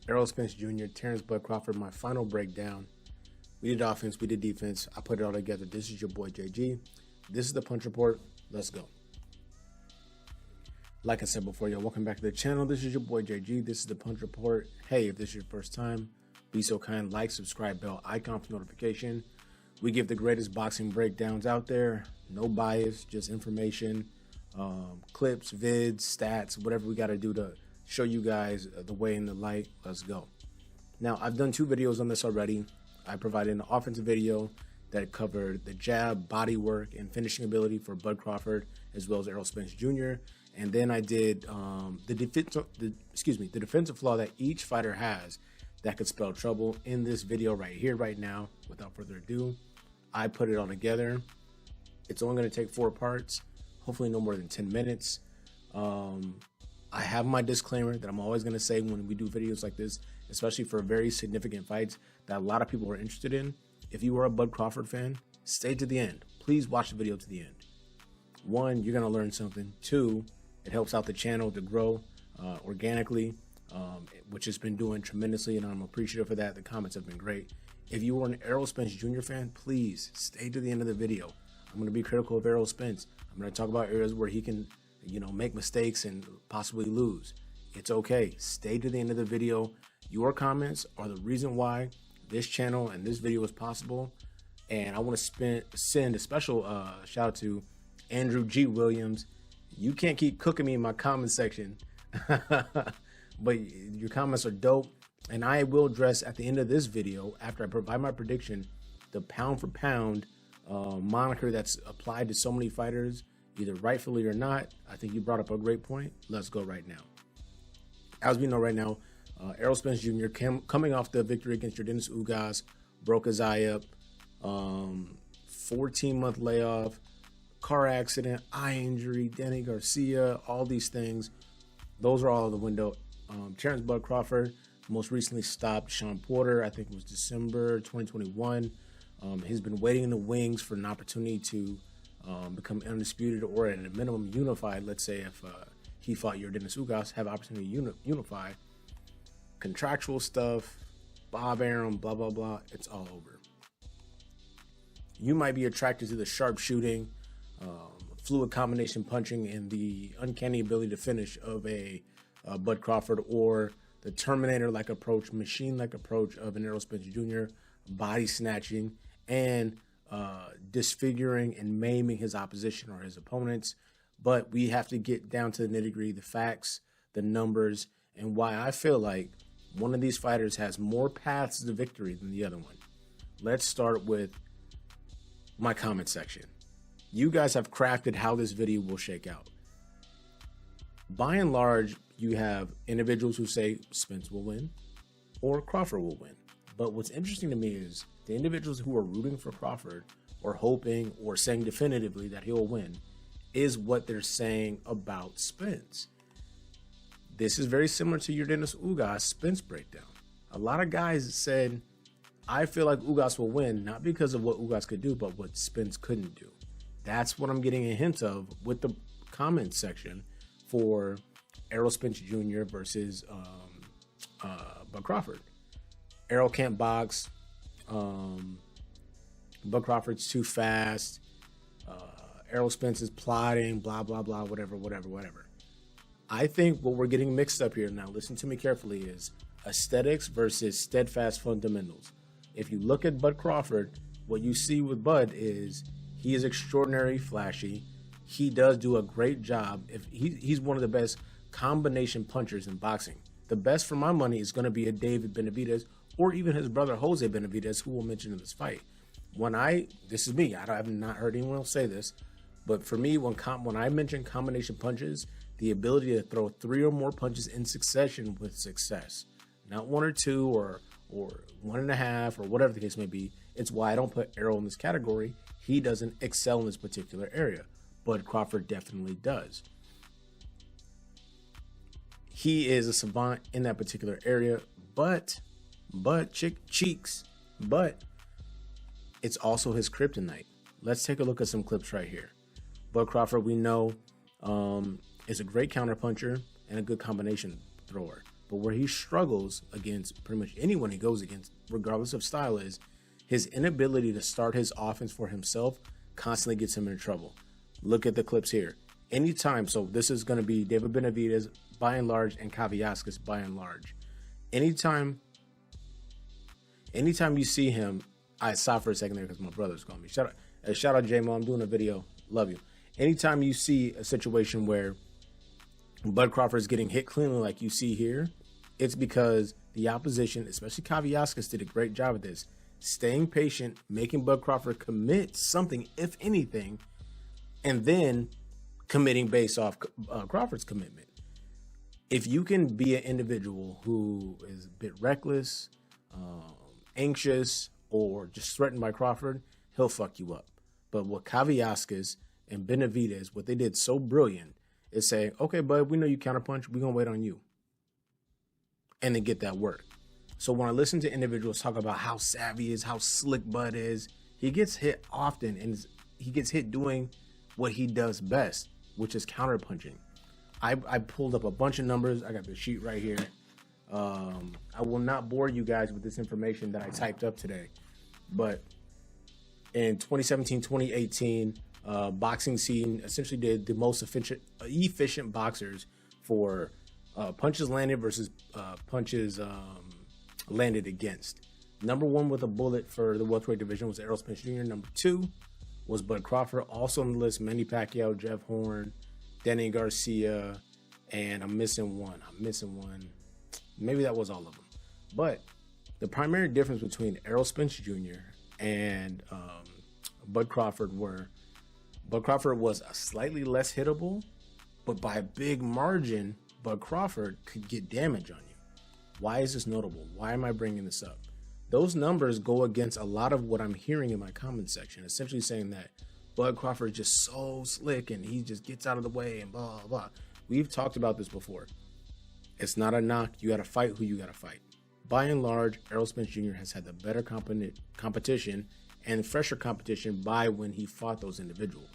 Errol Spence Jr., Terence Bud Crawford, my final breakdown. We did offense, we did defense. I put it all together. This is your boy JG. This is the punch report. Let's go. Like I said before, y'all, welcome back to the channel. This is your boy JG. This is the punch report. Hey, if this is your first time, be so kind, like, subscribe, bell icon for notification. We give the greatest boxing breakdowns out there. No bias, just information, clips, vids, stats, whatever we got to do to show you guys the way and the light. Let's go. Now, I've done 2 videos on this already. I provided an offensive video that covered the jab, body work, and finishing ability for Bud Crawford, as well as Errol Spence Jr. And then I did the defensive flaw that each fighter has that could spell trouble in this video right here, right now. Without further ado, I put it all together. It's only going to take 4 parts, hopefully no more than 10 minutes. I have my disclaimer that I'm always going to say when we do videos like this, especially for very significant fights that a lot of people are interested in. If you are a Bud Crawford fan, stay to the end. Please watch the video to the end. 1, you're going to learn something. 2, it helps out the channel to grow organically, which has been doing tremendously, and I'm appreciative for that. The comments have been great. If you are an Errol Spence Jr. fan, please stay to the end of the video. I'm going to be critical of Errol Spence. I'm going to talk about areas where he can, make mistakes and possibly lose. It's okay. Stay to the end of the video. Your comments are the reason why this channel and this video is possible. And I want to send a special shout out to Andrew G. Williams. You can't keep cooking me in my comment section, but your comments are dope. And I will address at the end of this video, after I provide my prediction, the pound for pound moniker that's applied to so many fighters, either rightfully or not. I think you brought up a great point. Let's go right now. As we know right now, Errol Spence Jr. coming off the victory against Yordenis Ugas, broke his eye up, 14-month layoff, car accident, eye injury, Danny Garcia, all these things. Those are all in the window. Terence Bud Crawford most recently stopped Sean Porter, I think it was December 2021. He's been waiting in the wings for an opportunity to become undisputed or at a minimum unified. Let's say if he fought Yordenis Ugas, have opportunity to unify. Contractual stuff, Bob Arum, blah, blah, blah. It's all over. You might be attracted to the sharp shooting, fluid combination punching, and the uncanny ability to finish of a Bud Crawford, or the Terminator-like approach, machine-like approach of an Errol Spence Jr., body snatching, and disfiguring and maiming his opposition or his opponents. But we have to get down to the nitty-gritty, the facts, the numbers, and why I feel like one of these fighters has more paths to victory than the other one. Let's start with my comment section. You guys have crafted how this video will shake out. By and large, you have individuals who say Spence will win or Crawford will win. But what's interesting to me is the individuals who are rooting for Crawford or hoping or saying definitively that he'll win is what they're saying about Spence. This is very similar to Yordenis Ugas Spence breakdown. A lot of guys said, I feel like Ugas will win, not because of what Ugas could do, but what Spence couldn't do. That's what I'm getting a hint of with the comment section for Errol Spence Jr. versus Bud Crawford. Errol can't box. Bud Crawford's too fast. Errol Spence is plotting, blah, blah, blah, whatever. I think what we're getting mixed up here, now listen to me carefully, is aesthetics versus steadfast fundamentals. If you look at Bud Crawford, what you see with Bud is he is extraordinarily flashy. He does do a great job. If he's one of the best combination punchers in boxing. The best for my money is going to be a David Benavidez, or even his brother Jose Benavidez, who we'll mention in this fight. This is me, I have not heard anyone else say this, but for me, when I mention combination punches, the ability to throw 3 or more punches in succession with success, not 1 or 2 or 1.5 or whatever the case may be. It's why I don't put Errol in this category. He doesn't excel in this particular area. Bud Crawford definitely does. He is a savant in that particular area, but it's also his kryptonite. Let's take a look at some clips right here. Bud Crawford, we know, is a great counterpuncher and a good combination thrower. But where he struggles against pretty much anyone he goes against, regardless of style, is his inability to start his offense for himself constantly gets him into trouble. Look at the clips here. Anytime, so this is going to be David Benavidez by and large and Kavyaskis by and large. Anytime you see him, I stopped for a second there because my brother's calling me. Shout out J-Mo, I'm doing a video. Love you. Anytime you see a situation where Bud Crawford is getting hit cleanly like you see here, it's because the opposition, especially Kavyaskis, did a great job of this. Staying patient, making Bud Crawford commit something, if anything, and then committing based off Crawford's commitment. If you can be an individual who is a bit reckless, anxious, or just threatened by Crawford, he'll fuck you up. But what Kavyaskis and Benavidez, what they did so brilliant is say, okay, bud, we know you counterpunch. We're going to wait on you. And then get that work. So when I listen to individuals talk about how savvy he is, how slick Bud is, he gets hit often, and he gets hit doing what he does best, which is counterpunching. I pulled up a bunch of numbers. I got the sheet right here. I will not bore you guys with this information that I typed up today. But in 2017, 2018, boxing scene essentially did the most efficient boxers for punches landed versus punches landed against. Number one with a bullet for the welterweight division was Errol Spence Jr. Number two was Bud Crawford. Also on the list, Manny Pacquiao, Jeff Horn, Danny Garcia, and I'm missing one. Maybe that was all of them. But the primary difference between Errol Spence Jr. and Bud Crawford was a slightly less hittable, but by a big margin, Bud Crawford could get damage on you. Why is this notable? Why am I bringing this up? Those numbers go against a lot of what I'm hearing in my comment section, essentially saying that Bud Crawford is just so slick and he just gets out of the way and blah, blah, blah. We've talked about this before. It's not a knock. You got to fight who you got to fight. By and large, Errol Spence Jr. has had the better competition and fresher competition by when he fought those individuals.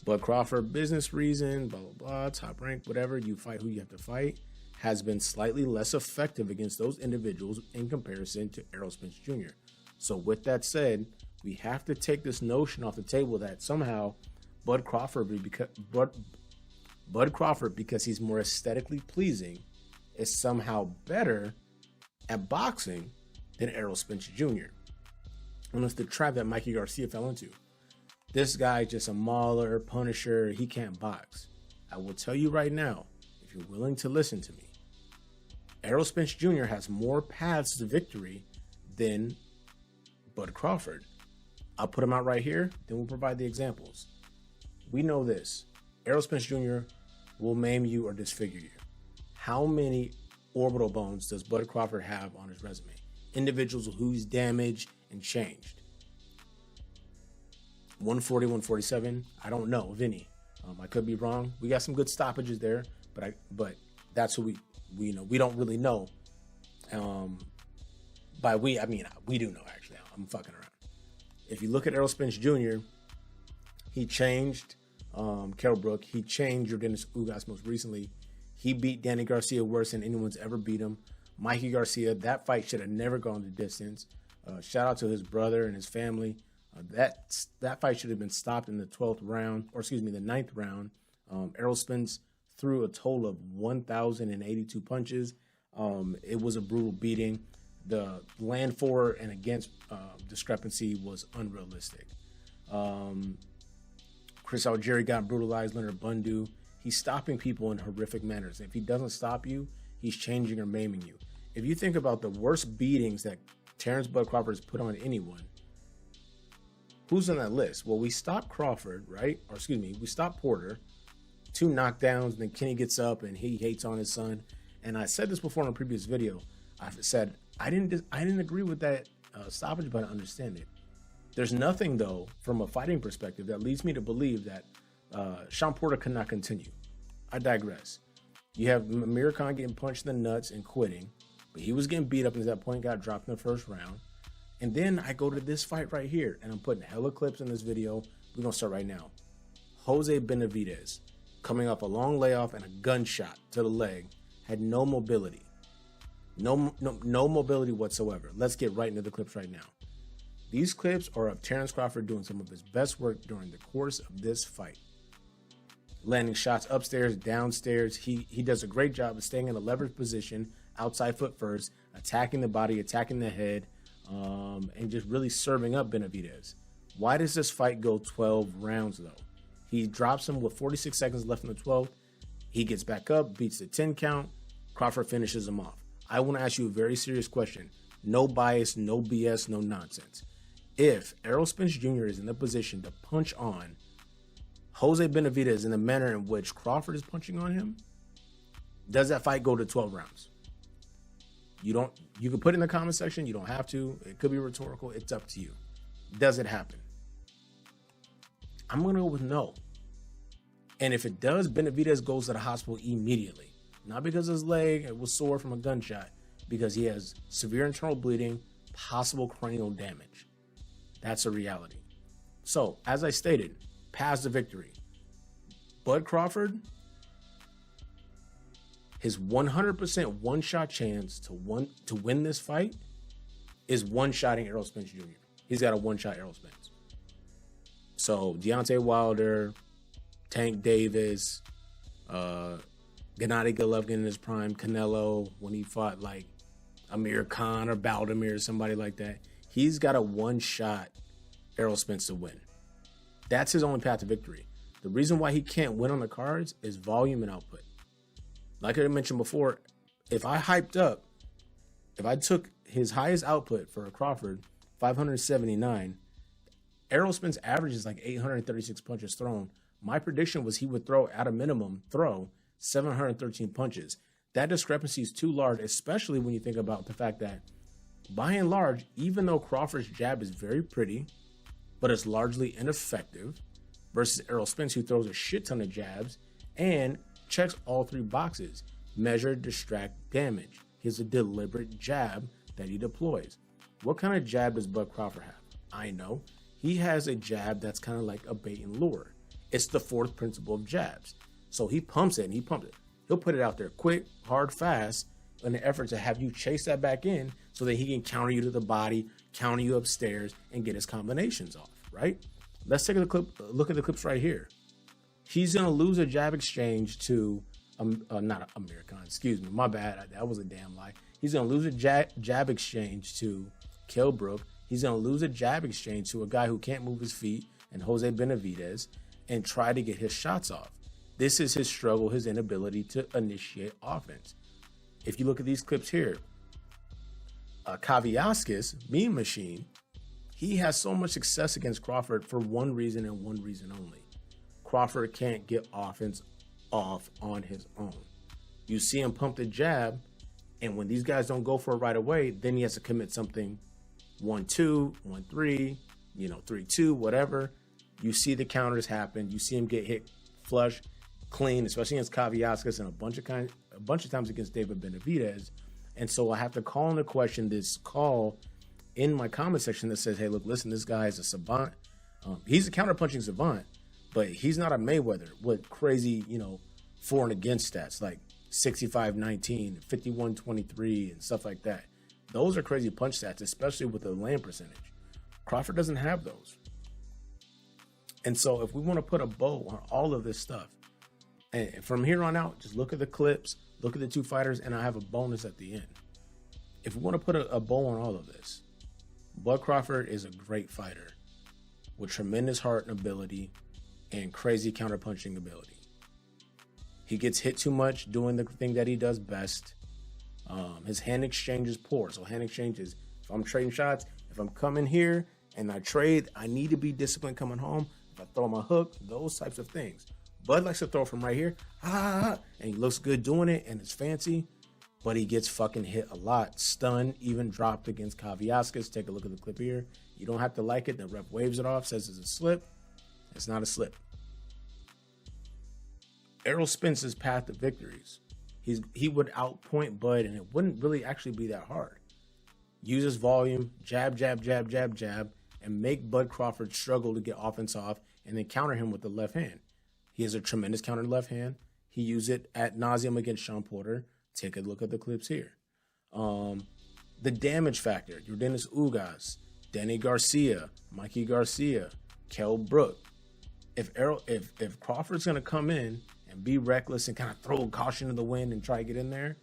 Bud Crawford, business reason, blah, blah, blah, top rank, whatever, you fight who you have to fight, has been slightly less effective against those individuals in comparison to Errol Spence Jr. So with that said, we have to take this notion off the table that somehow Bud Crawford, because he's more aesthetically pleasing, is somehow better at boxing than Errol Spence Jr. And it's the trap that Mikey Garcia fell into. This guy just a mauler, punisher, he can't box. I will tell you right now, if you're willing to listen to me, Errol Spence Jr. has more paths to victory than Bud Crawford. I'll put him out right here, then we'll provide the examples. We know this. Errol Spence Jr. will maim you or disfigure you. How many orbital bones does Bud Crawford have on his resume? Individuals who's damaged and changed. 140, 147, I don't know of any. I could be wrong. We got some good stoppages there, but that's who we know. We don't really know. By we, I mean we do know actually. I'm fucking around. If you look at Errol Spence Jr., he changed Kell Brook. He changed Jordanis Ugas most recently. He beat Danny Garcia worse than anyone's ever beat him. Mikey Garcia, that fight should have never gone the distance. Shout out to his brother and his family. That fight should have been stopped in the 9th round. Errol Spence threw a total of 1,082 punches. It was a brutal beating. The land for and against discrepancy was unrealistic. Chris Algieri got brutalized. Leonard Bundu, he's stopping people in horrific manners. If he doesn't stop you, he's changing or maiming you. If you think about the worst beatings that Terence Bud Crawford has put on anyone, who's on that list? Well, we stopped Crawford, right? Or excuse me, we stopped Porter. 2 knockdowns, and then Kenny gets up and he hates on his son. And I said this before in a previous video. I said I didn't agree with that stoppage, but I understand it. There's nothing though from a fighting perspective that leads me to believe that Sean Porter cannot continue. I digress. You have Amir Khan getting punched in the nuts and quitting, but he was getting beat up, and at that point got dropped in the first round. And then I go to this fight right here, and I'm putting hella clips in this video. We're gonna start right now. Jose Benavidez, coming off a long layoff and a gunshot to the leg, had no mobility. No mobility whatsoever. Let's get right into the clips right now. These clips are of Terence Crawford doing some of his best work during the course of this fight. Landing shots upstairs, downstairs. He does a great job of staying in a leverage position, outside foot first, attacking the body, attacking the head, and just really serving up Benavidez. Why does this fight go 12 rounds, though? He drops him with 46 seconds left in the 12th. He gets back up, beats the 10 count. Crawford finishes him off. I want to ask you a very serious question. No bias, no BS, no nonsense. If Errol Spence Jr. is in the position to punch on Jose Benavidez in the manner in which Crawford is punching on him, does that fight go to 12 rounds? You can put it in the comment section. You don't have to. It could be rhetorical. It's up to you. Does it happen? I'm going to go with no. And if it does, Benavidez goes to the hospital immediately. Not because his leg was sore from a gunshot, because he has severe internal bleeding, possible cranial damage. That's a reality. So, as I stated, pass the victory. Bud Crawford, his 100% one-shot chance to win this fight is one-shotting Errol Spence Jr. He's got a one-shot Errol Spence. So, Deontay Wilder, Tank Davis, Gennady Golovkin in his prime, Canelo when he fought like Amir Khan or Baldemir or somebody like that. He's got a one-shot Errol Spence to win. That's his only path to victory. The reason why he can't win on the cards is volume and output. Like I mentioned before, if I took his highest output for a Crawford, 579, Errol Spence averages like 836 punches thrown. My prediction was he would at a minimum, throw 713 punches. That discrepancy is too large, especially when you think about the fact that, by and large, even though Crawford's jab is very pretty, but it's largely ineffective, versus Errol Spence, who throws a shit ton of jabs and checks all three boxes: measure, distract, damage. He has a deliberate jab that he deploys. What kind of jab does Bud Crawford have? I know. He has a jab that's kind of like a bait and lure. It's the fourth principle of jabs. So he pumps it and he pumps it. He'll put it out there quick, hard, fast, in an effort to have you chase that back in so that he can counter you to the body, counter you upstairs, and get his combinations off, right? Let's take a look at the clips right here. He's going to lose a jab exchange to, not Amir Khan, excuse me, my bad. That was a damn lie. He's going to lose a jab exchange to Kell Brook. He's going to lose a jab exchange to a guy who can't move his feet, and Jose Benavidez, and try to get his shots off. This is his struggle, his inability to initiate offense. If you look at these clips here, Kaviaskis, Mean Machine, he has so much success against Crawford for one reason and one reason only. Crawford can't get offense off on his own. You see him pump the jab, and when these guys don't go for it right away, then he has to commit something 1-2, 1-3, 3-2, whatever. You see the counters happen. You see him get hit flush, clean, especially against Kaviaskis and a bunch of times against David Benavidez. And so I have to call into question this call in my comment section that says, hey, look, listen, this guy is a savant. He's a counterpunching savant, but he's not a Mayweather with crazy, for and against stats like 65-19, 51-23, and stuff like that. Those are crazy punch stats, especially with the land percentage. Crawford doesn't have those. And so if we want to put a bow on all of this stuff, and from here on out, just look at the clips, look at the two fighters, and I have a bonus at the end. If we want to put a bow on all of this, Bud Crawford is a great fighter with tremendous heart and ability and crazy counterpunching ability. He gets hit too much doing the thing that he does best. His hand exchange is poor. So hand exchange is, if I'm trading shots, if I'm coming here and I trade, I need to be disciplined coming home. If I throw my hook, those types of things. Bud likes to throw from right here, and he looks good doing it, and it's fancy, but he gets fucking hit a lot. Stunned, even dropped against Kaviaskis. Take a look at the clip here. You don't have to like it. The ref waves it off, says it's a slip. It's not a slip. Errol Spence's path to victories. He would outpoint Bud, and it wouldn't really actually be that hard. Use his volume, jab, jab, jab, jab, jab, and make Bud Crawford struggle to get offense off, and then counter him with the left hand. He has a tremendous counter left hand. He used it ad nauseum against Sean Porter. Take a look at the clips here. The damage factor, Yordenis Ugas, Danny Garcia, Mikey Garcia, Kell Brook. If Crawford's gonna come in and be reckless and kind of throw caution to the wind and try to get in there,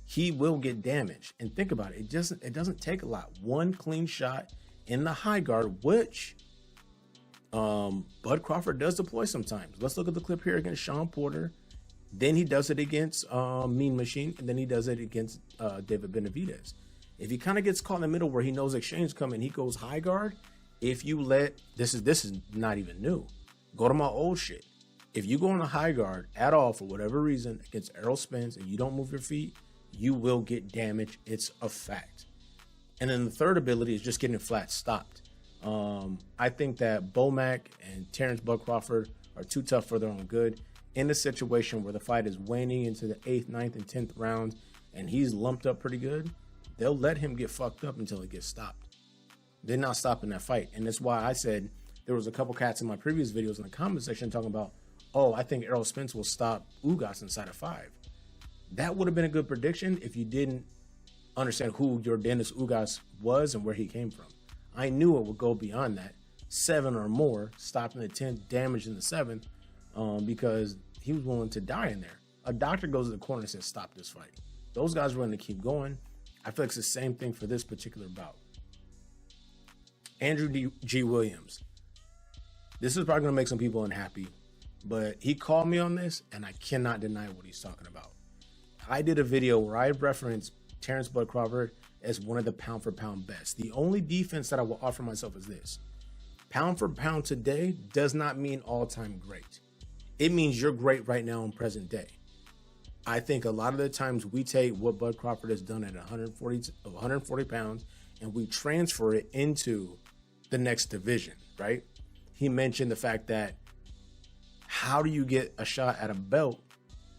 he will get damaged. And think about it, it doesn't take a lot. One clean shot in the high guard, which Bud Crawford does deploy sometimes. Let's look at the clip here against Sean Porter. Then he does it against Mean Machine, and then he does it against David Benavidez. If he kind of gets caught in the middle where he knows exchange coming, he goes high guard. If you let, this is not even new. Go to my old shit. If you go on a high guard at all for whatever reason against Errol Spence and you don't move your feet, you will get damage. It's a fact. And then the third ability is just getting it flat stopped. I think that Bomac and Terence Bud Crawford are too tough for their own good. In a situation where the fight is waning into the 8th, 9th, and 10th rounds, and he's lumped up pretty good, they'll let him get fucked up until it gets stopped. They're not stopping that fight. And that's why I said there was a couple cats in my previous videos in the comment section talking about, oh, I think Errol Spence will stop Ugas inside of 5. That would have been a good prediction if you didn't understand who Yordenis Ugas was and where he came from. I knew it would go beyond that. 7 or more, stopping the 10th, damaging the 7th, because he was willing to die in there. A doctor goes to the corner and says, stop this fight. Those guys are willing to keep going. I feel like it's the same thing for this particular bout. Andrew G. Williams. This is probably going to make some people unhappy, but he called me on this, and I cannot deny what he's talking about. I did a video where I referenced Terence Bud Crawford as one of the pound-for-pound best. The only defense that I will offer myself is this. Pound for pound today does not mean all-time great. It means you're great right now in present day. I think a lot of the times we take what Bud Crawford has done at 140 pounds and we transfer it into the next division, right? He mentioned the fact that how do you get a shot at a belt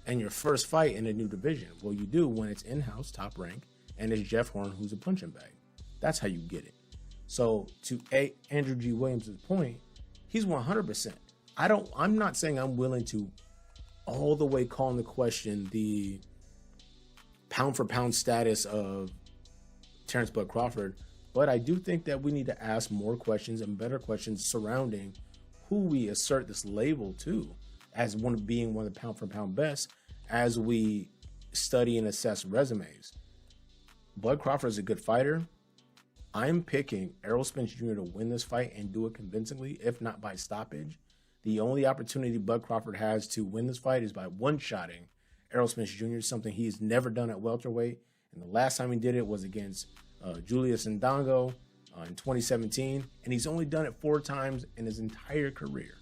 and your first fight in a new division? Well, you do when it's in-house, top rank, and it's Jeff Horn who's a punching bag. That's how you get it. So to Andrew G. Williams' point, he's 100%. I'm not saying I'm willing to all the way call into question the pound for pound status of Terence Bud Crawford, but I do think that we need to ask more questions and better questions surrounding who we assert this label to as being one of the pound for pound best as we study and assess resumes. Bud Crawford is a good fighter. I'm picking Errol Spence Jr. to win this fight and do it convincingly, if not by stoppage. The only opportunity Bud Crawford has to win this fight is by one-shotting Errol Spence Jr., something he's never done at welterweight. And the last time he did it was against Julius Ndongo in 2017. And he's only done it 4 times in his entire career.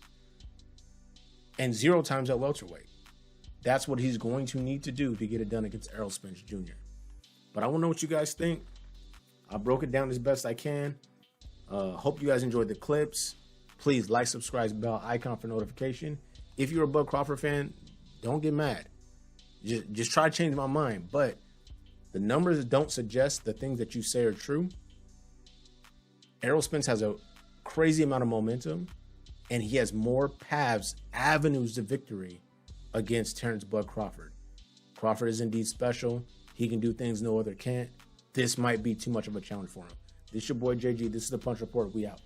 And 0 times at welterweight. That's what he's going to need to do to get it done against Errol Spence Jr. But I want to know what you guys think. I broke it down as best I can. Hope you guys enjoyed the clips. Please like, subscribe, bell icon for notification. If you're a Bud Crawford fan, don't get mad. Just try to change my mind. But the numbers don't suggest the things that you say are true. Errol Spence has a crazy amount of momentum, and he has more paths, avenues to victory against Terence Bud Crawford. Crawford is indeed special. He can do things no other can't. This might be too much of a challenge for him. This is your boy JG. This is the Punch Report. We out.